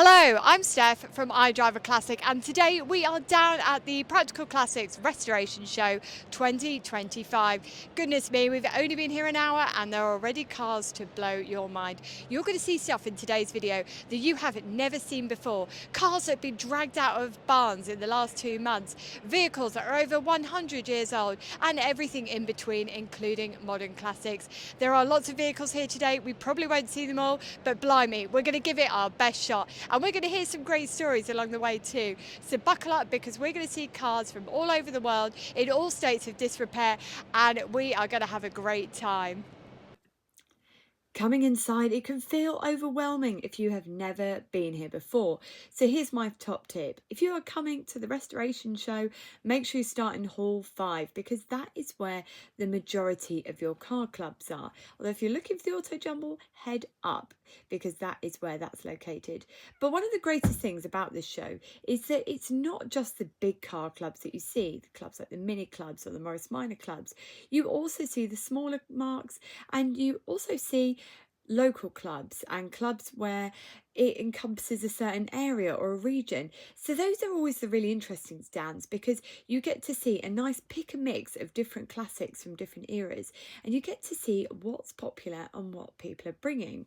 Hello, I'm Steph from iDriver Classic, and today we are down at the Practical Classics Restoration Show 2025. Goodness me, we've only been here an hour and there are already cars to blow your mind. You're going to see stuff in today's video that you have never seen before. Cars that have been dragged out of barns in the last 2 months, vehicles that are over 100 years old, and everything in between, including modern classics. There are lots of vehicles here today. We probably won't see them all, but blimey, we're going to give it our best shot. And we're going to hear some great stories along the way too. So buckle up, because we're going to see cars from all over the world in all states of disrepair, and we are going to have a great time. Coming inside, it can feel overwhelming if you have never been here before. So here's my top tip. If you are coming to the restoration show, make sure you start in Hall 5, because that is where the majority of your car clubs are. Although if you're looking for the Auto Jumble, head up, because that is where that's located. But one of the greatest things about this show is that it's not just the big car clubs that you see, the clubs like the Mini clubs or the Morris Minor clubs. You also see the smaller marques, and you also see local clubs and clubs where it encompasses a certain area or a region. So those are always the really interesting stands, because you get to see a nice pick and mix of different classics from different eras, and you get to see what's popular and what people are bringing.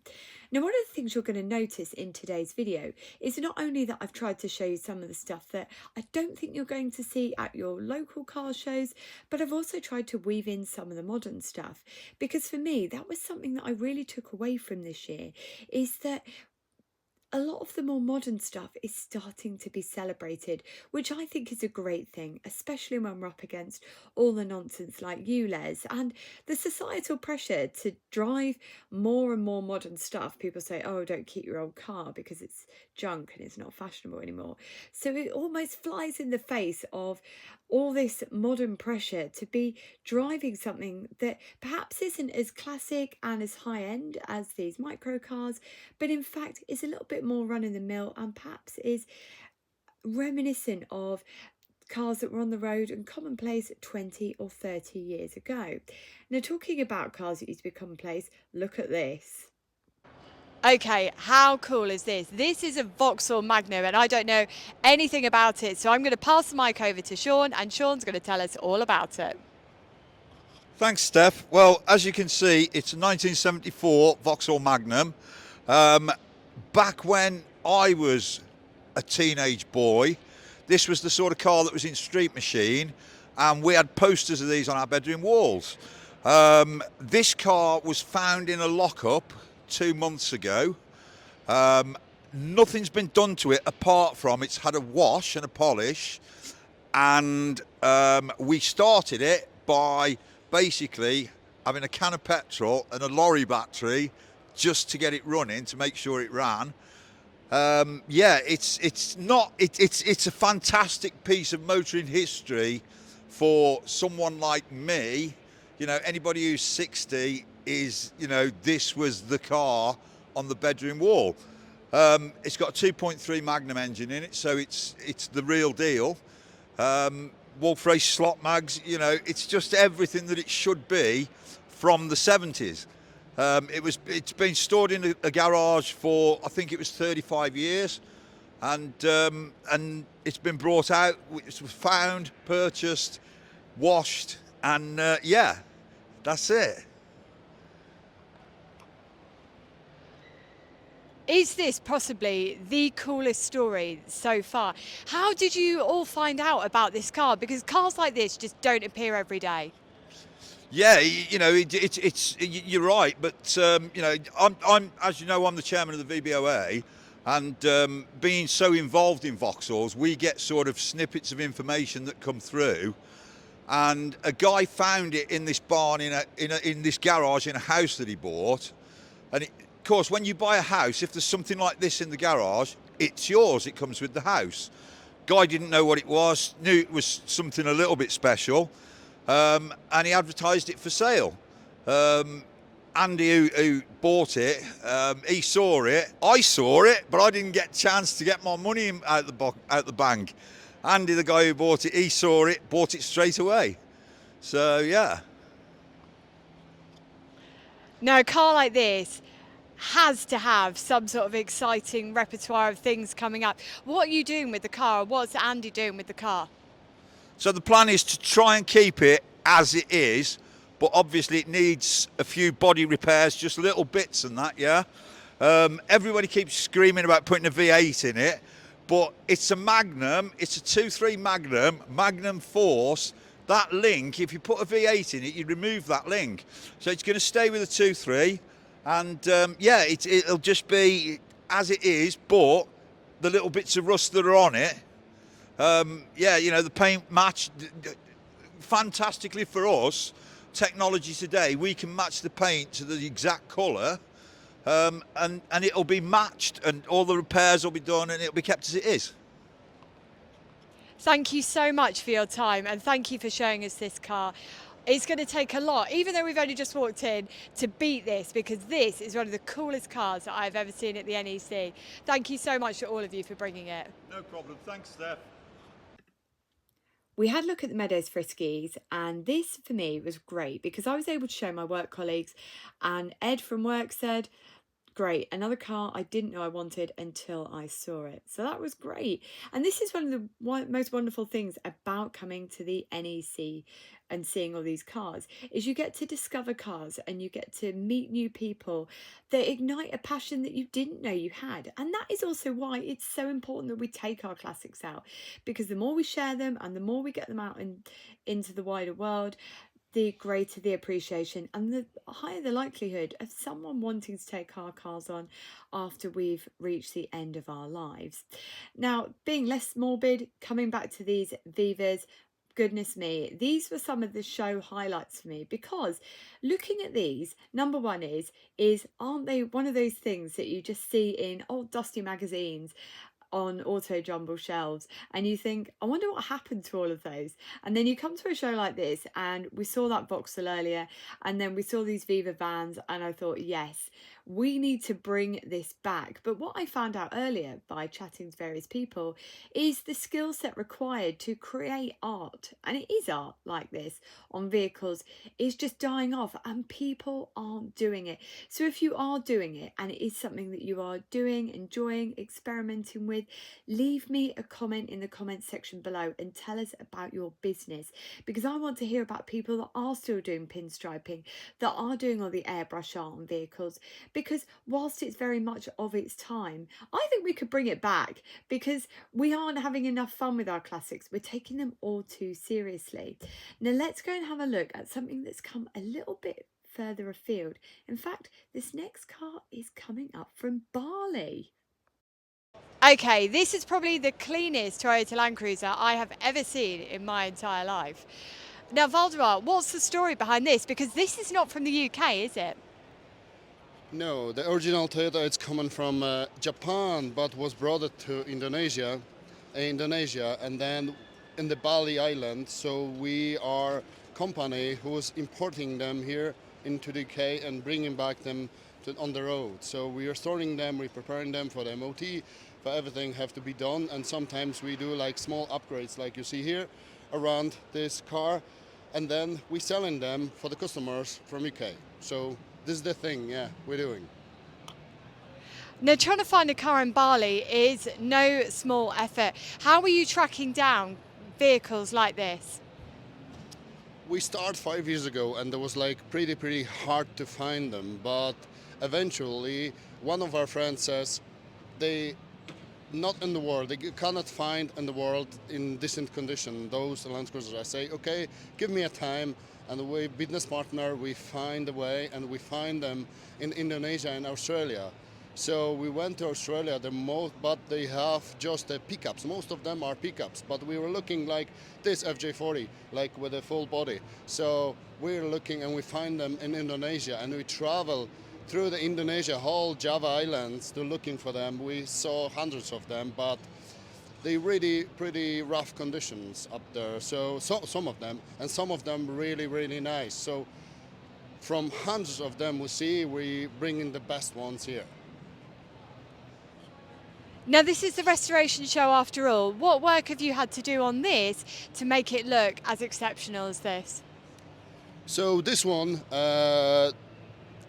Now, one of the things you're going to notice in today's video is not only that I've tried to show you some of the stuff that I don't think you're going to see at your local car shows, but I've also tried to weave in some of the modern stuff, because for me that was something that I really took away from this year, is that a lot of the more modern stuff is starting to be celebrated, which I think is a great thing, especially when we're up against all the nonsense like ULEZ and the societal pressure to drive more and more modern stuff. People say, oh, don't keep your old car because it's junk and it's not fashionable anymore. So it almost flies in the face of all this modern pressure to be driving something that perhaps isn't as classic and as high end as these micro cars, but in fact is a little bit more run in the mill and perhaps is reminiscent of cars that were on the road and commonplace 20 or 30 years ago. Now, talking about cars that used to be commonplace, look at this. Okay, how cool is this? This is a Vauxhall Magnum, and I don't know anything about it, so I'm going to pass the mic over to Sean, and Sean's going to tell us all about it. Thanks, Steph. Well, as you can see, it's a 1974 Vauxhall Magnum. Back when I was a teenage boy, this was the sort of car that was in Street Machine, and we had posters of these on our bedroom walls. This car was found in a lockup 2 months ago. Nothing's been done to it apart from it's had a wash and a polish, and we started it by basically having a can of petrol and a lorry battery just to get it running, to make sure it ran. It's a fantastic piece of motoring history for someone like me. You know, anybody who's 60 is, you know, this was the car on the bedroom wall. It's got a 2.3 Magnum engine in it, so it's the real deal. Wolf Race slot mags, you know, it's just everything that it should be from the 70s. It's been stored in a garage for, I think it was 35 years, and it's been brought out. It was found, purchased, washed, and yeah, that's it. Is this possibly the coolest story so far? How did you all find out about this car? Because cars like this just don't appear every day. Yeah, you know, you're right, but you know, I'm as you know, I'm the chairman of the VBOA, and being so involved in Vauxhalls, we get sort of snippets of information that come through. And a guy found it in this barn, in this garage, in a house that he bought. And of course, when you buy a house, if there's something like this in the garage, it's yours. It comes with the house. Guy didn't know what it was, knew it was something a little bit special, and he advertised it for sale. Andy, who bought it, he saw it. I saw it, but I didn't get a chance to get my money out the bank. Andy, the guy who bought it, he saw it, bought it straight away. So yeah. Now, a car like this, has to have some sort of exciting repertoire of things coming up. What are you doing with the car? What's Andy doing with the car? So the plan is to try and keep it as it is, but obviously it needs a few body repairs, just little bits and that, yeah. Everybody keeps screaming about putting a V8 in it, but it's a Magnum, it's a 2.3 Magnum Force. That link, if you put a V8 in it, you remove that link. So it's going to stay with a 2.3, and yeah, it'll just be as it is, but the little bits of rust that are on it, yeah, you know, the paint match fantastically for us. Technology today, we can match the paint to the exact colour, and it'll be matched, and all the repairs will be done, and it'll be kept as it is. Thank you so much for your time, and thank you for showing us this car. It's going to take a lot, even though we've only just walked in, to beat this, because this is one of the coolest cars that I've ever seen at the NEC. Thank you so much to all of you for bringing it. No problem. Thanks, Steph. We had a look at the Meadows Friskies, and this for me was great because I was able to show my work colleagues, and Ed from work said, great, another car I didn't know I wanted until I saw it. So that was great. And this is one of the most wonderful things about coming to the NEC and seeing all these cars, is you get to discover cars and you get to meet new people that ignite a passion that you didn't know you had. And that is also why it's so important that we take our classics out, because the more we share them and the more we get them out into the wider world, the greater the appreciation and the higher the likelihood of someone wanting to take our cars on after we've reached the end of our lives. Now, being less morbid, coming back to these Vivas, goodness me, these were some of the show highlights for me, because looking at these, number one is aren't they one of those things that you just see in old dusty magazines on auto jumble shelves, and you think, I wonder what happened to all of those. And then you come to a show like this, and we saw that Vauxhall earlier, and then we saw these Viva vans, and I thought, yes, we need to bring this back. But what I found out earlier by chatting to various people is the skill set required to create art, and it is art like this on vehicles, is just dying off, and people aren't doing it. So if you are doing it and it is something that you are doing, enjoying, experimenting with, leave me a comment in the comments section below and tell us about your business, because I want to hear about people that are still doing pinstriping, that are doing all the airbrush art on vehicles, because whilst it's very much of its time, I think we could bring it back, because we aren't having enough fun with our classics. We're taking them all too seriously. Now let's go and have a look at something that's come a little bit further afield. In fact, this next car is coming up from Bali. Okay, this is probably the cleanest Toyota Land Cruiser I have ever seen in my entire life. Now, Valdemar, what's the story behind this? Because this is not from the UK, is it? No, the original Toyota is coming from Japan, but was brought to Indonesia, and then in the Bali island. So we are a company who is importing them here into the UK and bringing back them on the road. So we are storing them, we're preparing them for the MOT, for everything have to be done, and sometimes we do like small upgrades like you see here around this car, and then we selling them for the customers from UK. So this is the thing, yeah, we're doing. Now, trying to find a car in Bali is no small effort. How are you tracking down vehicles like this? We started 5 years ago, and it was like pretty hard to find them, but eventually one of our friends says they not in the world, they cannot find in the world in decent condition those Land Cruisers. I say, okay, give me a time, and we business partner, we find a way, and we find them in Indonesia and Australia. So we went to Australia, but they have just pickups. Most of them are pickups, but we were looking like this FJ40, like with a full body. So we're looking and we find them in Indonesia, and we travel through the Indonesia, whole Java Islands to looking for them. We saw hundreds of them, but they really pretty rough conditions up there. So some of them, and some of them really nice. So from hundreds of them we bring in the best ones here. Now, this is the restoration show after all. What work have you had to do on this to make it look as exceptional as this? So this one,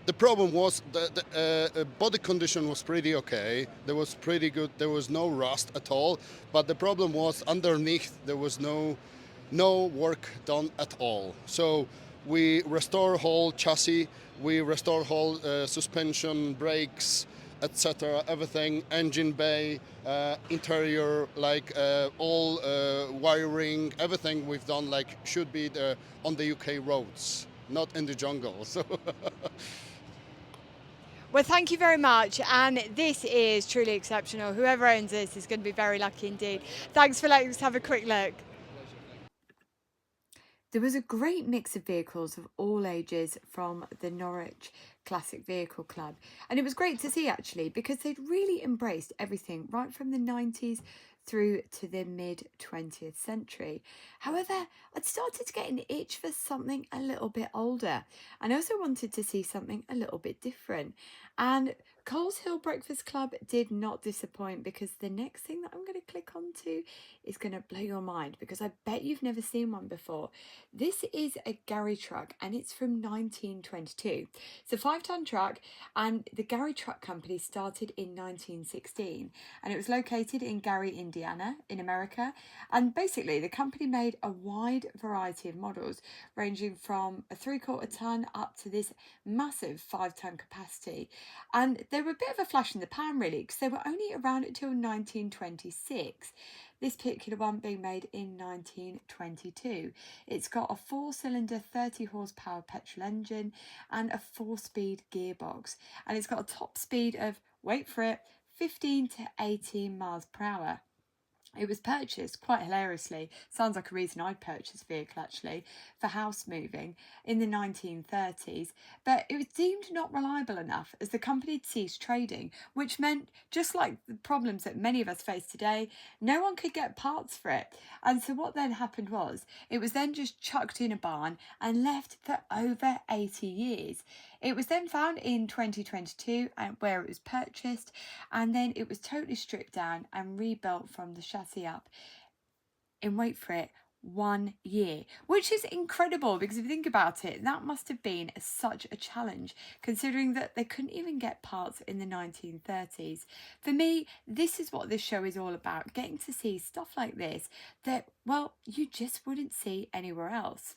The problem was the body condition was pretty okay. There was pretty good. There was no rust at all. But the problem was underneath there was no work done at all. So we restore whole chassis, we restore whole suspension, brakes, etc. Everything, engine bay, interior, like all wiring, everything we've done like should be on the UK roads, not in the jungle. So. Well, thank you very much. And this is truly exceptional. Whoever owns this is going to be very lucky indeed. Thanks for letting us have a quick look. There was a great mix of vehicles of all ages from the Norwich Classic Vehicle Club. And it was great to see actually, because they'd really embraced everything right from the 90s through to the mid 20th century. However, I'd started to get an itch for something a little bit older, and I also wanted to see something a little bit different. And Coles Hill Breakfast Club did not disappoint, because the next thing that I'm going to click onto is going to blow your mind, because I bet you've never seen one before. This is a Gary truck, and it's from 1922. It's a 5-ton truck, and the Gary Truck Company started in 1916, and it was located in Gary, Indiana, in America. And basically, the company made a wide variety of models, ranging from a 3/4 ton up to this massive 5-ton capacity. And they were a bit of a flash in the pan, really, because they were only around until 1926. This particular one being made in 1922. It's got a 4-cylinder 30 horsepower petrol engine and a 4-speed gearbox. And it's got a top speed of, wait for it, 15 to 18 miles per hour. It was purchased, quite hilariously, sounds like a reason I'd purchase a vehicle actually, for house moving in the 1930s, but it was deemed not reliable enough as the company had ceased trading, which meant, just like the problems that many of us face today, no one could get parts for it. And so what then happened was, it was then just chucked in a barn and left for over 80 years. It was then found in 2022 where it was purchased, and then it was totally stripped down and rebuilt from the chassis up in, wait for it, 1 year, which is incredible, because if you think about it, that must have been such a challenge, considering that they couldn't even get parts in the 1930s. For me, this is what this show is all about, getting to see stuff like this that, well, you just wouldn't see anywhere else.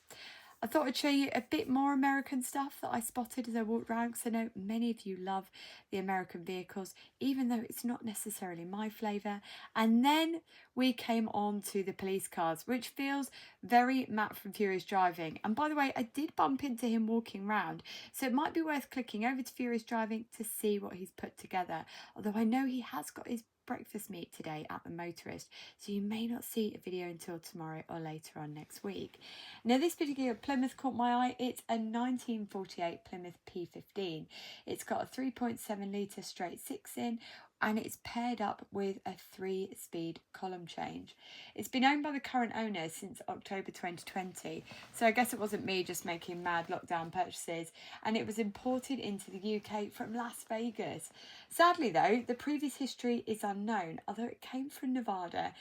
I thought I'd show you a bit more American stuff that I spotted as I walked around, because I know many of you love the American vehicles, even though it's not necessarily my flavour. And then we came on to the police cars, which feels very Matt from Furious Driving. And by the way, I did bump into him walking around, so it might be worth clicking over to Furious Driving to see what he's put together. Although I know he has got his breakfast meet today at the Motorist, so you may not see a video until tomorrow or later on next week. Now, this particular Plymouth caught my eye. It's a 1948 Plymouth P15. It's got a 3.7 litre straight 6 in, and it's paired up with a 3-speed column change. It's been owned by the current owner since October 2020, so I guess it wasn't me just making mad lockdown purchases, and it was imported into the UK from Las Vegas. Sadly though, the previous history is unknown, although it came from Nevada,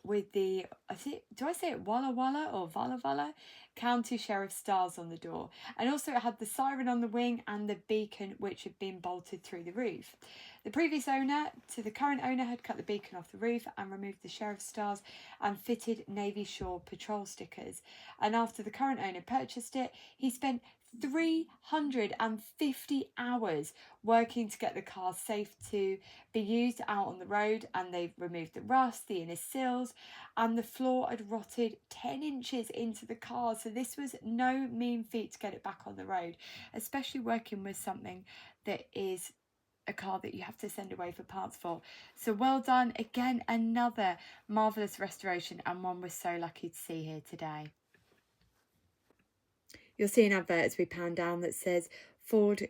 with the, do I say it Walla Walla or Vala Vala? County Sheriff stars on the door, and also it had the siren on the wing and the beacon, which had been bolted through the roof. The previous owner to the current owner had cut the beacon off the roof and removed the sheriff stars and fitted Navy Shore patrol stickers. And after the current owner purchased it, he spent 350 hours working to get the car safe to be used out on the road, and they've removed the rust, the inner sills, and the floor had rotted 10 inches into the car. So this was no mean feat to get it back on the road, especially working with something that is a car that you have to send away for parts for. So well done. Again, another marvellous restoration, and one we're so lucky to see here today. You'll see an advert as we pan down that says Ford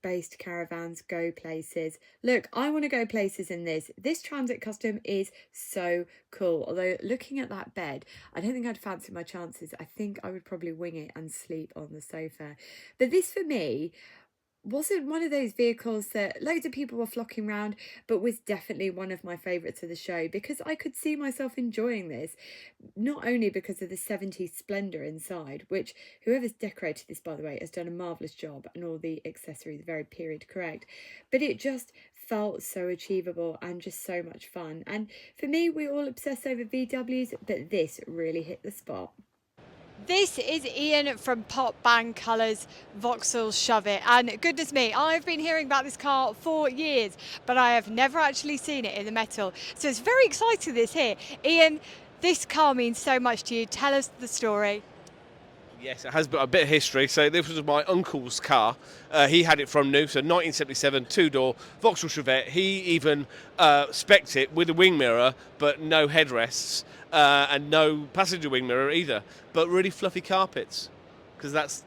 based caravans go places. Look, I want to go places in this. This Transit Custom is so cool. Although looking at that bed, I don't think I'd fancy my chances. I think I would probably wing it and sleep on the sofa. But this for me wasn't one of those vehicles that loads of people were flocking around, but was definitely one of my favourites of the show because I could see myself enjoying this, not only because of the 70s splendour inside, which whoever's decorated this, by the way, has done a marvellous job, and all the accessories are very period correct, but it just felt so achievable and just so much fun. And for me, we all obsess over VWs, but this really hit the spot. This is Ian from Pop Bang Colours Vauxhall Shove It, and goodness me, I've been hearing about this car for years, but I have never actually seen it in the metal, so it's very exciting this here. Ian, this car means so much to you. Tell us the story. Yes, it has a bit of history. So this was my uncle's car. He had it from new, so 1977, two-door Vauxhall Chevette. He even spec'd it with a wing mirror, but no headrests and no passenger wing mirror either. But really fluffy carpets, because that's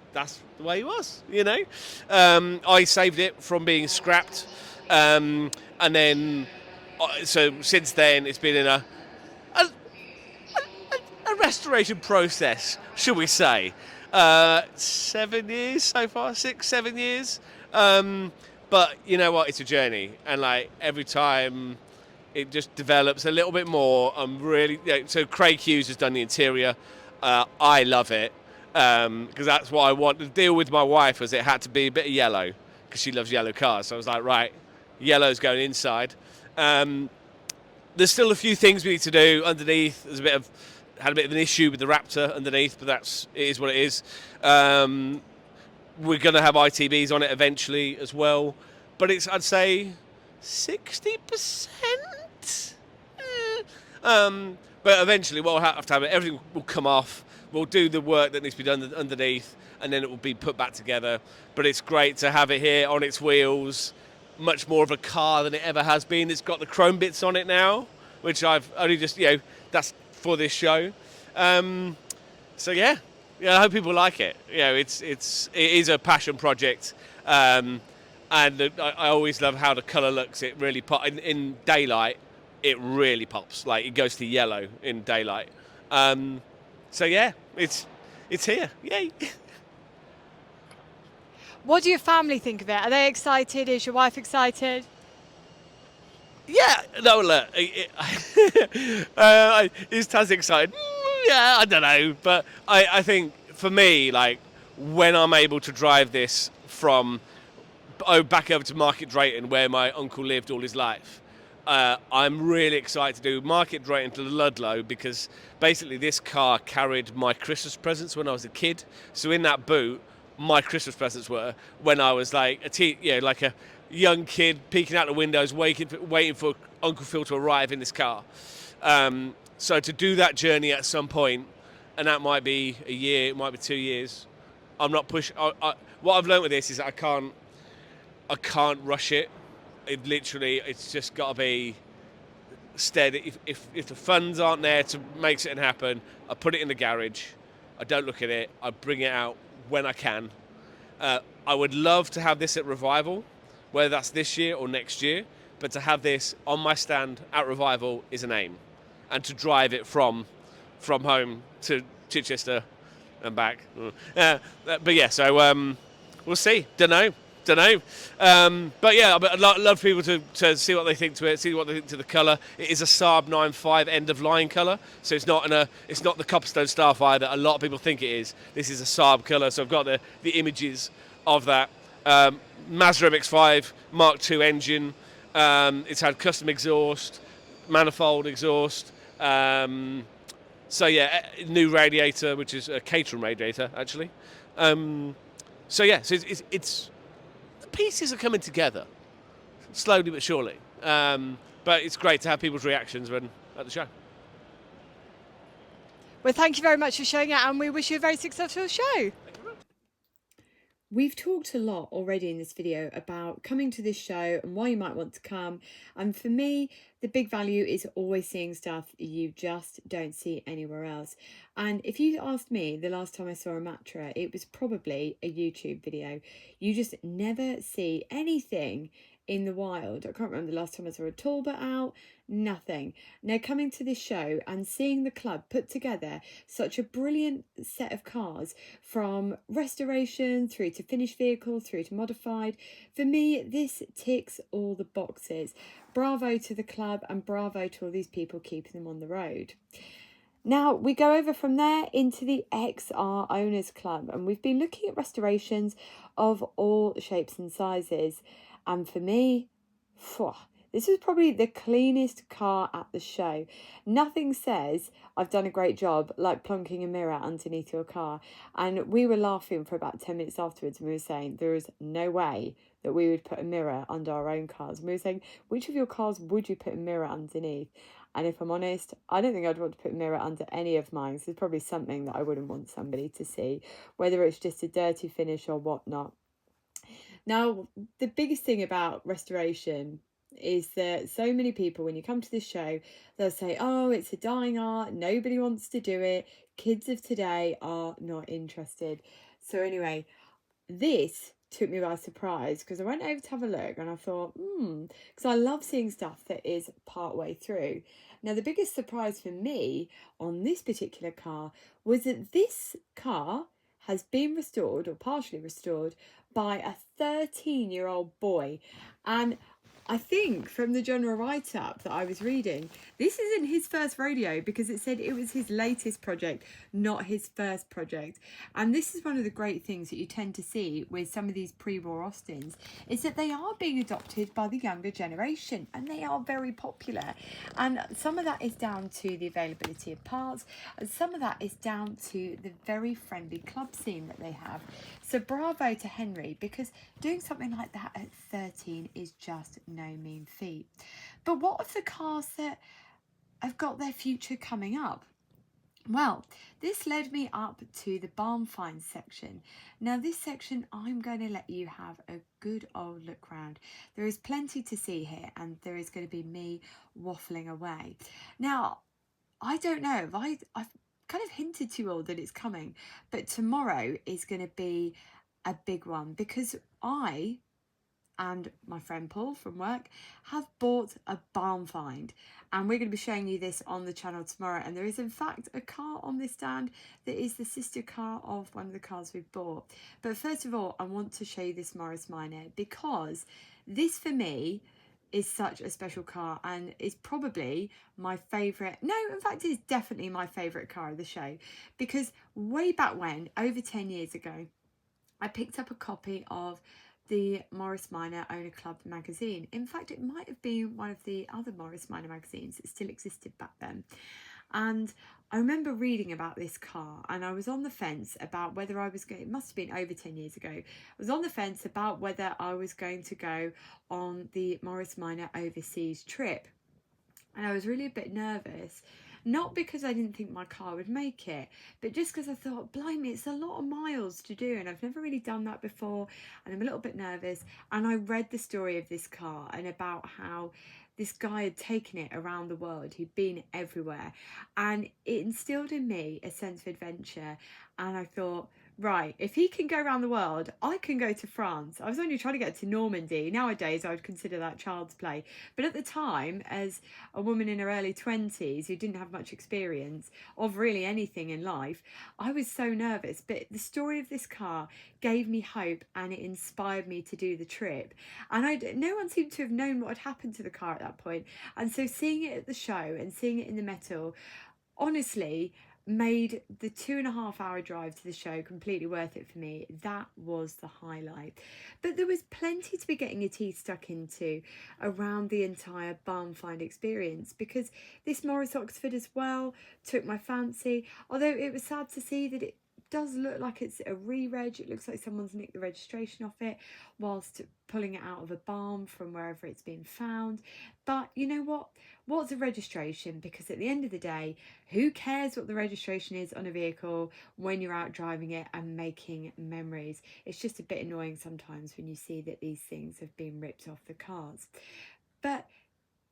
the way he was, you know. I saved it from being scrapped, and then so since then it's been in a restoration process, should we say. 7 years so far, 6-7 years, but you know what, it's a journey, and like every time it just develops a little bit more. I'm really, so Craig Hughes has done the interior. I love it because that's what I want. The deal with my wife was it had to be a bit of yellow because she loves yellow cars, so I was like, right, yellow's going inside. There's still a few things we need to do underneath. Had a bit of an issue with the Raptor underneath, but it is what it is. We're going to have ITBs on it eventually as well, but it's, I'd say, 60%. But eventually we'll have to have it. Everything will come off. We'll do the work that needs to be done underneath, and then it will be put back together. But it's great to have it here on its wheels, much more of a car than it ever has been. It's got the chrome bits on it now, which I've only just, that's for this show. So yeah, I hope people like it. It is a passion project, and I always love how the colour looks. It really in daylight. It really pops. Like it goes to yellow in daylight. So yeah, it's here. Yay! What do your family think of it? Are they excited? Is your wife excited? Yeah, no, look, is Taz excited? Yeah, I don't know, but I think for me, like, when I'm able to drive this from back over to Market Drayton, where my uncle lived all his life, I'm really excited to do Market Drayton to Ludlow, because basically this car carried my Christmas presents when I was a kid. So in that boot, my Christmas presents were when I was like like a young kid peeking out the windows, waiting for Uncle Phil to arrive in this car. So to do that journey at some point, and that might be a year, it might be 2 years. I'm not pushing. What I've learned with this is that I can't rush it. It's just got to be steady. If the funds aren't there to make something happen, I put it in the garage. I don't look at it. I bring it out when I can. I would love to have this at Revival, whether that's this year or next year, but to have this on my stand at Revival is an aim, and to drive it from home to Chichester and back. But yeah, so we'll see. Don't know. But yeah, I'd love people to see what they think to it, see what they think to the colour. It is a Saab 9.5 end of line colour, so it's not the Copperstone Starfire that a lot of people think it is. This is a Saab colour, so I've got the images of that. Mazda MX-5 Mark II engine. It's had custom exhaust, manifold exhaust. So yeah, new radiator, which is a Caterham radiator actually. So yeah, so it's the pieces are coming together slowly but surely. But it's great to have people's reactions when at the show. Well, thank you very much for showing it, and we wish you a very successful show. We've talked a lot already in this video about coming to this show and why you might want to come. And for me, the big value is always seeing stuff you just don't see anywhere else. And if you asked me the last time I saw a Matra, it was probably a YouTube video. You just never see anything in the wild. I can't remember the last time I saw a Talbot out, nothing. Now, coming to this show and seeing the club put together such a brilliant set of cars, from restoration through to finished vehicle through to modified, for me, this ticks all the boxes. Bravo to the club, and bravo to all these people keeping them on the road. Now we go over from there into the XR Owners Club, and we've been looking at restorations of all shapes and sizes. And for me, this is probably the cleanest car at the show. Nothing says I've done a great job like plonking a mirror underneath your car. And we were laughing for about 10 minutes afterwards, and we were saying there is no way that we would put a mirror under our own cars. And we were saying, which of your cars would you put a mirror underneath? And if I'm honest, I don't think I'd want to put a mirror under any of mine. So there's probably something that I wouldn't want somebody to see, whether it's just a dirty finish or whatnot. Now, the biggest thing about restoration is that so many people, when you come to this show, they'll say, oh, it's a dying art, nobody wants to do it, kids of today are not interested. So anyway, this took me by surprise, because I went over to have a look and I thought, because I love seeing stuff that is part way through. Now, the biggest surprise for me on this particular car was that this car has been restored, or partially restored, by a 13-year-old boy. And I think from the general write-up that I was reading, this isn't his first rodeo, because it said it was his latest project, not his first project. And this is one of the great things that you tend to see with some of these pre-war Austins, is that they are being adopted by the younger generation, and they are very popular. And some of that is down to the availability of parts, and some of that is down to the very friendly club scene that they have. So bravo to Henry, because doing something like that at 13 is just no mean feat. But what of the cars that have got their future coming up? Well, this led me up to the barn finds section. Now, this section, I'm going to let you have a good old look round. There is plenty to see here, and there is going to be me waffling away. Now, I don't know, I've kind of hinted to you all that it's coming, but tomorrow is going to be a big one, because I and my friend Paul from work have bought a barn find, and we're going to be showing you this on the channel tomorrow. And there is in fact a car on this stand that is the sister car of one of the cars we've bought. But first of all, I want to show you this Morris Minor, because this for me is such a special car, and is probably my favourite. No, in fact, it's definitely my favourite car of the show, because way back when, over 10 years ago, I picked up a copy of the Morris Minor Owner Club magazine. In fact, it might have been one of the other Morris Minor magazines that still existed back then. And I remember reading about this car, and I was on the fence about whether I was going, it must have been over 10 years ago, I was on the fence about whether I was going to go on the Morris Minor overseas trip. And I was really a bit nervous, not because I didn't think my car would make it, but just because I thought, blimey, it's a lot of miles to do, and I've never really done that before, and I'm a little bit nervous. And I read the story of this car and about how this guy had taken it around the world. He'd been everywhere, and it instilled in me a sense of adventure. And I thought, right, if he can go around the world, I can go to France. I was only trying to get to Normandy. Nowadays, I would consider that child's play. But at the time, as a woman in her early 20s who didn't have much experience of really anything in life, I was so nervous. But the story of this car gave me hope, and it inspired me to do the trip. And no one seemed to have known what had happened to the car at that point. And so seeing it at the show and seeing it in the metal, honestly, made the 2.5 hour drive to the show completely worth it for me. That was the highlight. But there was plenty to be getting your teeth stuck into around the entire barn find experience, because this Morris Oxford as well took my fancy, although it was sad to see that it does look like it's a re-reg. It looks like someone's nicked the registration off it whilst pulling it out of a barn from wherever it's been found. But you know what? What's a registration? Because at the end of the day, who cares what the registration is on a vehicle when you're out driving it and making memories? It's just a bit annoying sometimes when you see that these things have been ripped off the cars. But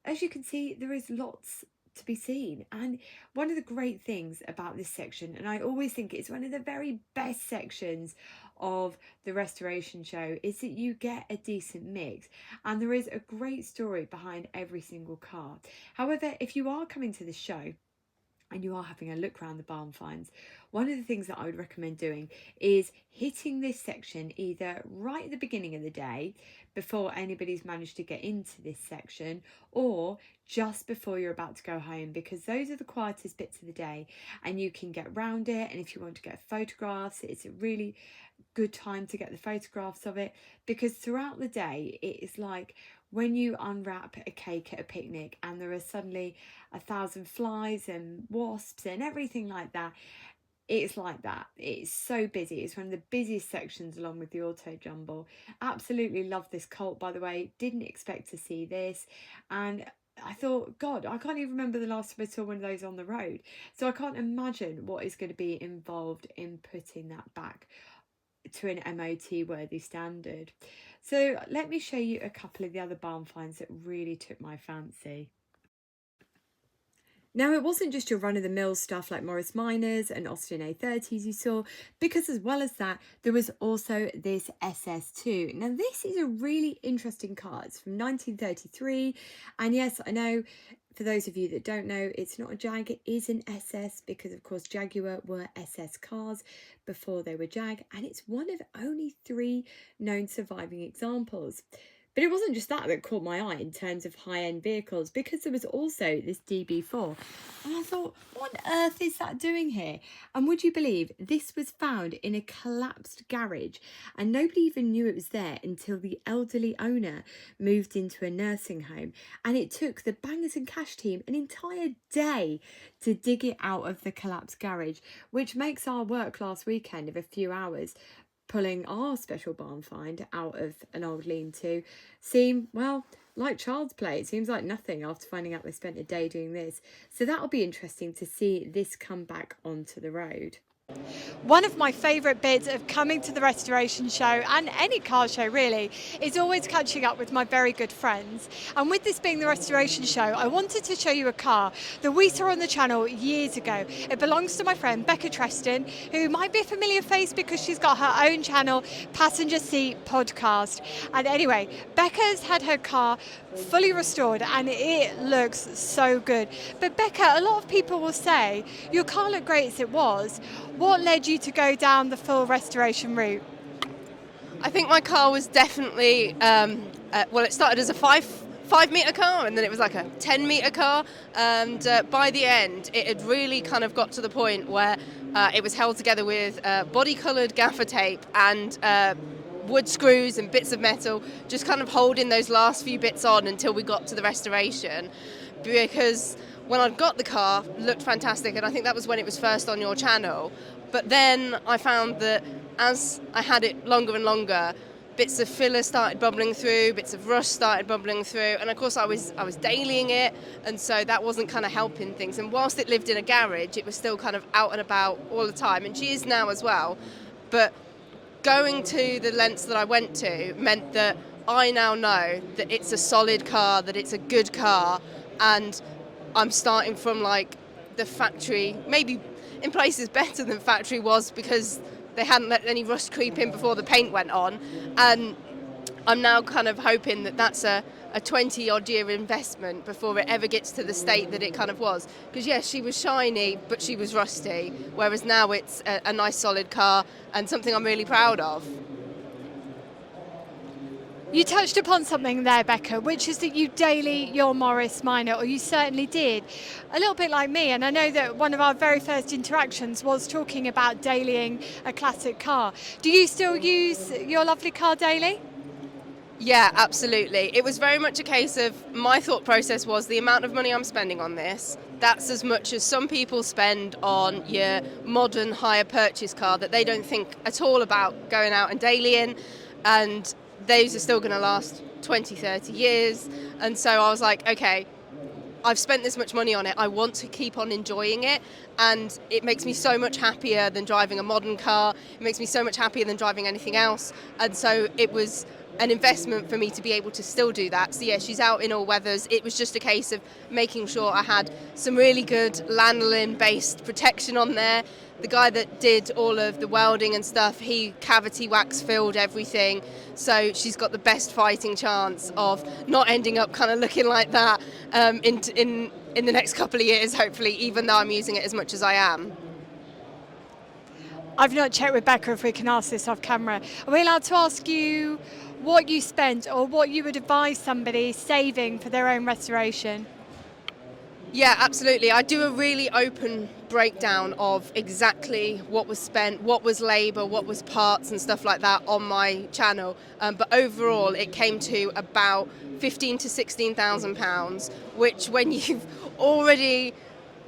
as you can see, there is lots to be seen. And one of the great things about this section, and I always think it's one of the very best sections of the restoration show is that you get a decent mix, and there is a great story behind every single car. However, if you are coming to the show and you are having a look around the barn finds, one of the things that I would recommend doing is hitting this section either right at the beginning of the day before anybody's managed to get into this section, or just before you're about to go home, because those are the quietest bits of the day and you can get round it. And if you want to get photographs, it's a really good time to get the photographs of it, because throughout the day it is like when you unwrap a cake at a picnic and there are suddenly 1,000 flies and wasps and everything like that. It's like that. It's so busy. It's one of the busiest sections along with the auto jumble. Absolutely love this colt, by the way. Didn't expect to see this. And I thought, God, I can't even remember the last time I saw one of those on the road. So I can't imagine what is going to be involved in putting that back to an MOT worthy standard. So let me show you a couple of the other barn finds that really took my fancy. Now, it wasn't just your run-of-the-mill stuff like Morris Minors and Austin A30s you saw, because as well as that, there was also this SS2. Now, this is a really interesting car. It's from 1933, and yes, I know, for those of you that don't know, it's not a Jag, it is an SS, because of course Jaguar were SS cars before they were Jag, and it's one of only 3 known surviving examples. But it wasn't just that caught my eye in terms of high-end vehicles, because there was also this DB4. And I thought, what on earth is that doing here? And would you believe this was found in a collapsed garage, and nobody even knew it was there until the elderly owner moved into a nursing home. And it took the Bangers and Cash team an entire day to dig it out of the collapsed garage, which makes our work last weekend of a few hours pulling our special barn find out of an old lean-to seem, well, like child's play. It seems like nothing after finding out they spent a day doing this. So that'll be interesting to see this come back onto the road. One of my favourite bits of coming to the restoration show, and any car show really, is always catching up with my very good friends. And with this being the restoration show, I wanted to show you a car that we saw on the channel years ago. It belongs to my friend Becca Treston, who might be a familiar face because she's got her own channel, Passenger Seat Podcast. And anyway, Becca's had her car fully restored and it looks so good. But Becca, a lot of people will say your car looked great as it was. What led you to go down the full restoration route? I think my car was definitely, well, it started as a 5 metre car, and then it was like a 10 metre car, and by the end it had really kind of got to the point where it was held together with body coloured gaffer tape and wood screws and bits of metal, just kind of holding those last few bits on until we got to the restoration. Because when I'd got the car, it looked fantastic, and I think that was when it was first on your channel. But then I found that as I had it longer and longer, bits of filler started bubbling through, bits of rust started bubbling through, and of course I was dailying it, and so that wasn't kind of helping things. And whilst it lived in a garage, it was still kind of out and about all the time, and she is now as well. But going to the lengths that I went to meant that I now know that it's a solid car, that it's a good car, and I'm starting from like the factory, maybe in places better than factory was, because they hadn't let any rust creep in before the paint went on. And I'm now kind of hoping that that's a 20-odd year investment before it ever gets to the state that it kind of was. Because yes, she was shiny, but she was rusty, whereas now it's a nice solid car and something I'm really proud of. You touched upon something there, Becca, which is that you daily your Morris Minor, or you certainly did, a little bit like me. And I know that one of our very first interactions was talking about dailying a classic car. Do you still use your lovely car daily? Yeah, absolutely. It was very much a case of, my thought process was, the amount of money I'm spending on this, that's as much as some people spend on your modern hire purchase car that they don't think at all about going out and dailying, and those are still going to last 20, 30 years. And so I was like, okay, I've spent this much money on it, I want to keep on enjoying it, and it makes me so much happier than driving a modern car, it makes me so much happier than driving anything else. And so it was an investment for me to be able to still do that. So yeah, she's out in all weathers. It was just a case of making sure I had some really good lanolin based protection on there. The guy that did all of the welding and stuff, he cavity wax filled everything, so she's got the best fighting chance of not ending up kind of looking like that in the next couple of years, hopefully, even though I'm using it as much as I am. I've not checked with Becca if we can ask this off camera. Are we allowed to ask you what you spent or what you would advise somebody saving for their own restoration? Yeah, absolutely. I do a really open breakdown of exactly what was spent, what was labour, what was parts and stuff like that on my channel. But overall, it came to about £15,000 to £16,000, which when you've already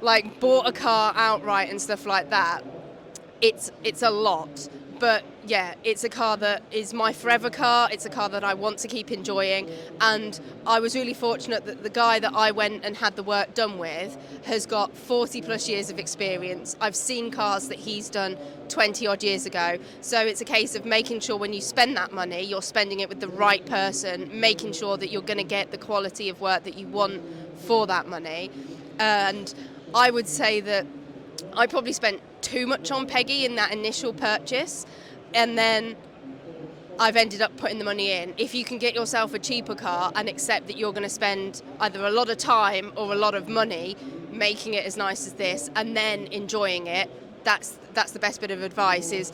like bought a car outright and stuff like that, it's a lot. But yeah, it's a car that is my forever car. It's a car that I want to keep enjoying. And I was really fortunate that the guy that I went and had the work done with has got 40 plus years of experience. I've seen cars that he's done 20 odd years ago. So it's a case of making sure when you spend that money, you're spending it with the right person, making sure that you're going to get the quality of work that you want for that money. And I would say that I probably spent too much on Peggy in that initial purchase, and then I've ended up putting the money in. If you can get yourself a cheaper car and accept that you're going to spend either a lot of time or a lot of money making it as nice as this and then enjoying it, that's the best bit of advice. Is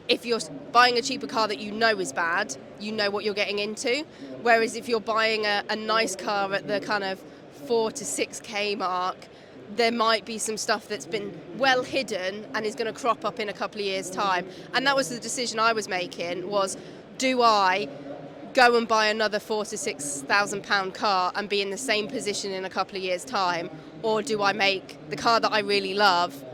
if you're buying a cheaper car that you know is bad, you know what you're getting into. Whereas if you're buying a nice car at the kind of 4 to 6k mark, there might be some stuff that's been well hidden and is going to crop up in a couple of years' time. And that was the decision I was making, was do I go and buy another £4,000 to £6,000 car and be in the same position in a couple of years' time, or do I make the car that I really love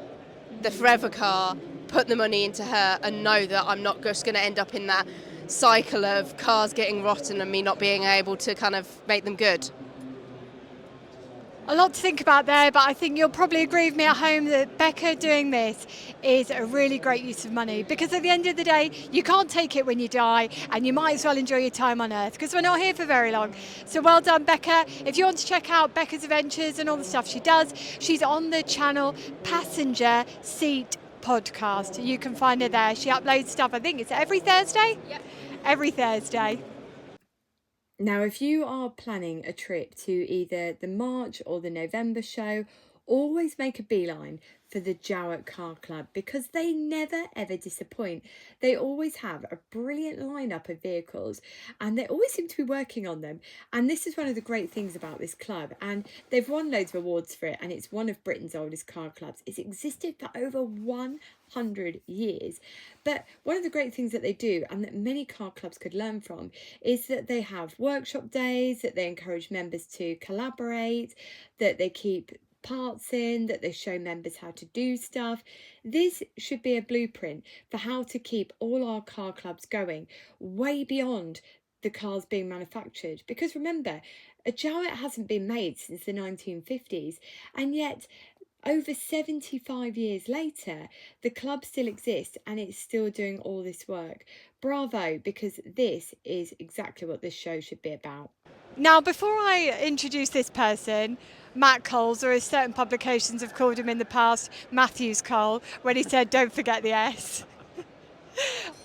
the forever car, put the money into her and know that I'm not just going to end up in that cycle of cars getting rotten and me not being able to kind of make them good. A lot to think about there, but I think you'll probably agree with me at home that Becca doing this is a really great use of money, because at the end of the day, you can't take it when you die, and you might as well enjoy your time on Earth, because we're not here for very long. So well done, Becca. If you want to check out Becca's adventures and all the stuff she does, she's on the channel Passenger Seat Podcast. You can find her there. She uploads stuff, I think it's every Thursday? Yep. Every Thursday. Now, if you are planning a trip to either the March or the November show, always make a beeline for the Jowett Car Club, because they never ever disappoint. They always have a brilliant lineup of vehicles and they always seem to be working on them. And this is one of the great things about this club, and they've won loads of awards for it, and it's one of Britain's oldest car clubs. It's existed for over 100 years. But one of the great things that they do, and that many car clubs could learn from, is that they have workshop days, that they encourage members to collaborate, that they keep parts in, that they show members how to do stuff. This should be a blueprint for how to keep all our car clubs going way beyond the cars being manufactured. Because remember, a Jowett hasn't been made since the 1950s, and yet over 75 years later, the club still exists and it's still doing all this work. Bravo, because this is exactly what this show should be about. Now, before I introduce this person, Matt Coles, or as certain publications have called him in the past, Matthews Cole, when he said, don't forget the S.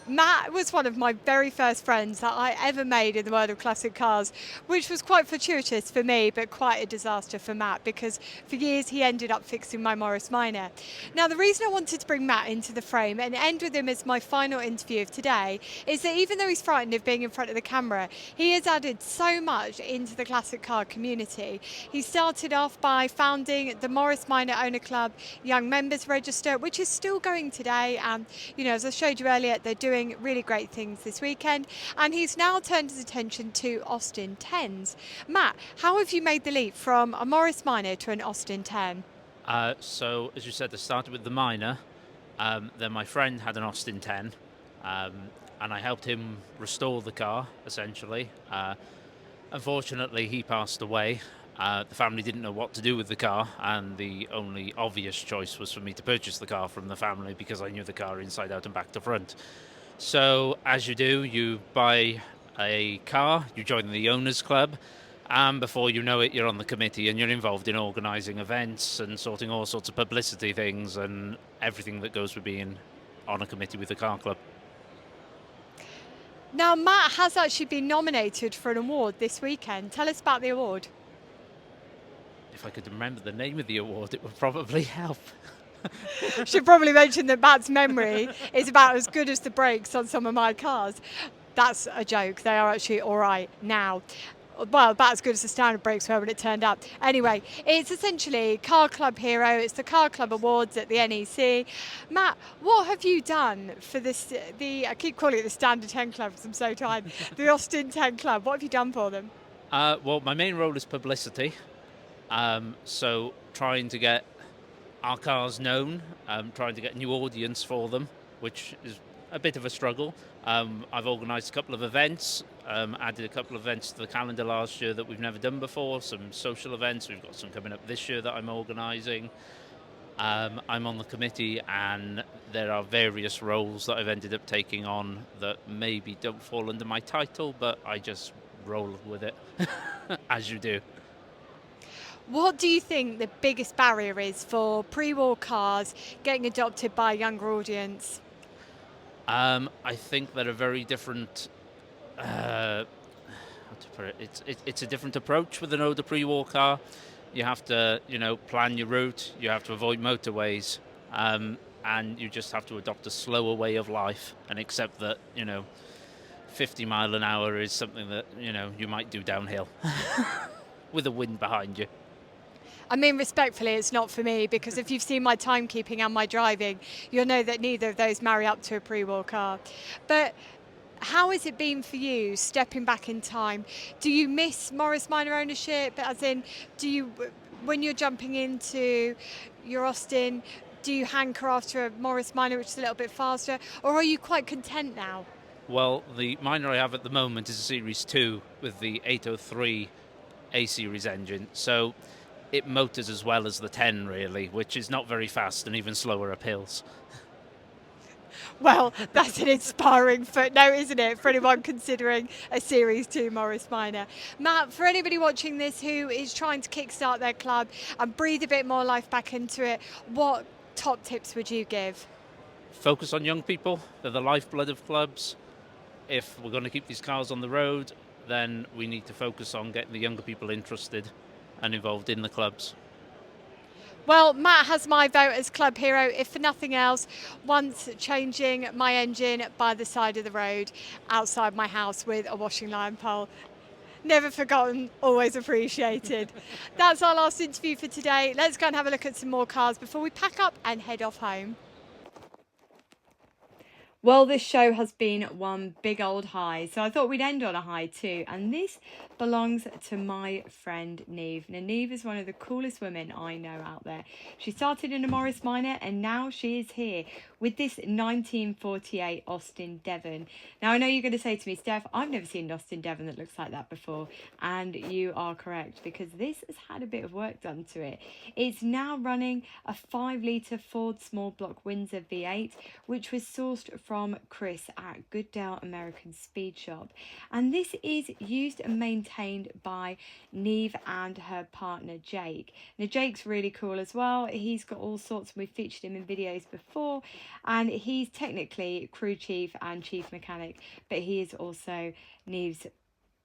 Matt was one of my very first friends that I ever made in the world of classic cars, which was quite fortuitous for me, but quite a disaster for Matt, because for years he ended up fixing my Morris Minor. Now, the reason I wanted to bring Matt into the frame and end with him as my final interview of today is that even though he's frightened of being in front of the camera, he has added so much into the classic car community. He started off by founding the Morris Minor Owner Club Young Members Register, which is still going today, and as I showed you earlier, they're doing really great things this weekend, and he's now turned his attention to Austin 10s. Matt, how have you made the leap from a Morris Minor to an Austin 10? So, as you said, I started with the Minor, then my friend had an Austin 10, and I helped him restore the car, essentially. Unfortunately, he passed away. The family didn't know what to do with the car, and the only obvious choice was for me to purchase the car from the family, because I knew the car inside out and back to front. So, as you do, you buy a car, you join the owners club, and before you know it, you're on the committee and you're involved in organising events and sorting all sorts of publicity things and everything that goes with being on a committee with the car club. Now, Matt has actually been nominated for an award this weekend. Tell us about the award. If I could remember the name of the award, it would probably help. Should probably mention that Matt's memory is about as good as the brakes on some of my cars. That's a joke. They are actually all right now. Well, about as good as the standard brakes were when it turned up. Anyway, it's essentially Car Club Hero. It's the Car Club Awards at the NEC. Matt, what have you done for this? I keep calling it the Standard 10 Club because I'm so tired. The Austin 10 Club. What have you done for them? Well, my main role is publicity. So trying to get our cars known, trying to get a new audience for them, which is a bit of a struggle. I've organised a couple of events, added a couple of events to the calendar last year that we've never done before, some social events. We've got some coming up this year that I'm organising. I'm on the committee, and there are various roles that I've ended up taking on that maybe don't fall under my title, but I just roll with it, as you do. What do you think the biggest barrier is for pre-war cars getting adopted by a younger audience? I think they're a very different. How to put it? It's a different approach with an older pre-war car. You have to, plan your route. You have to avoid motorways, and you just have to adopt a slower way of life and accept that 50 mile an hour is something that you might do downhill with the wind behind you. I mean, respectfully, it's not for me, because if you've seen my timekeeping and my driving, you'll know that neither of those marry up to a pre-war car. But how has it been for you stepping back in time? Do you miss Morris Minor ownership? As in, when you're jumping into your Austin, do you hanker after a Morris Minor which is a little bit faster, or are you quite content now? Well, the Minor I have at the moment is a Series 2 with the 803 A-Series engine, so it motors as well as the 10, really, which is not very fast and even slower up hills. Well, that's an inspiring footnote, isn't it, for anyone considering a Series 2 Morris Minor. Matt, for anybody watching this who is trying to kickstart their club and breathe a bit more life back into it, what top tips would you give? Focus on young people. They're the lifeblood of clubs. If we're going to keep these cars on the road, then we need to focus on getting the younger people interested and involved in the clubs. Well, Matt has my vote as club hero, if for nothing else, once changing my engine by the side of the road outside my house with a washing line pole. Never forgotten, always appreciated. That's our last interview for today. Let's go and have a look at some more cars before we pack up and head off home. Well, this show has been one big old high, so I thought we'd end on a high too, and this belongs to my friend Neve. Now, Neve is one of the coolest women I know out there. She started in a Morris Minor, and now she is here with this 1948 Austin Devon. Now, I know you're going to say to me, Steph, I've never seen an Austin Devon that looks like that before, and you are correct, because this has had a bit of work done to it. It's now running a 5-litre Ford small block Windsor V8, which was sourced from Chris at Goodale American Speed Shop, and this is used and maintained by Neve and her partner Jake. Now, Jake's really cool as well. He's got all sorts, we've featured him in videos before, and he's technically crew chief and chief mechanic, but he is also Neve's,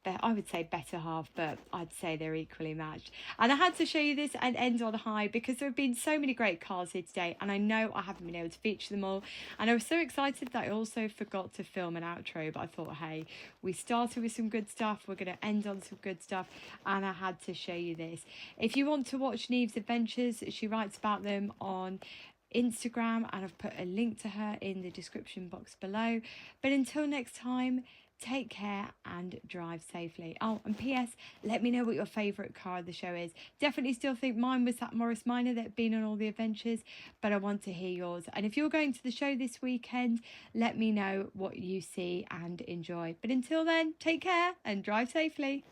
I would say, better half, but I'd say they're equally matched. And I had to show you this and end on a high, because there have been so many great cars here today, and I know I haven't been able to feature them all, and I was so excited that I also forgot to film an outro, but I thought, hey, we started with some good stuff, we're going to end on some good stuff, and I had to show you this. If you want to watch Neve's adventures, she writes about them on Instagram, and I've put a link to her in the description box below. But until next time, take care and drive safely. Oh, and P.S., let me know what your favourite car of the show is. Definitely still think mine was that Morris Minor that had been on all the adventures, but I want to hear yours. And if you're going to the show this weekend, let me know what you see and enjoy. But until then, take care and drive safely.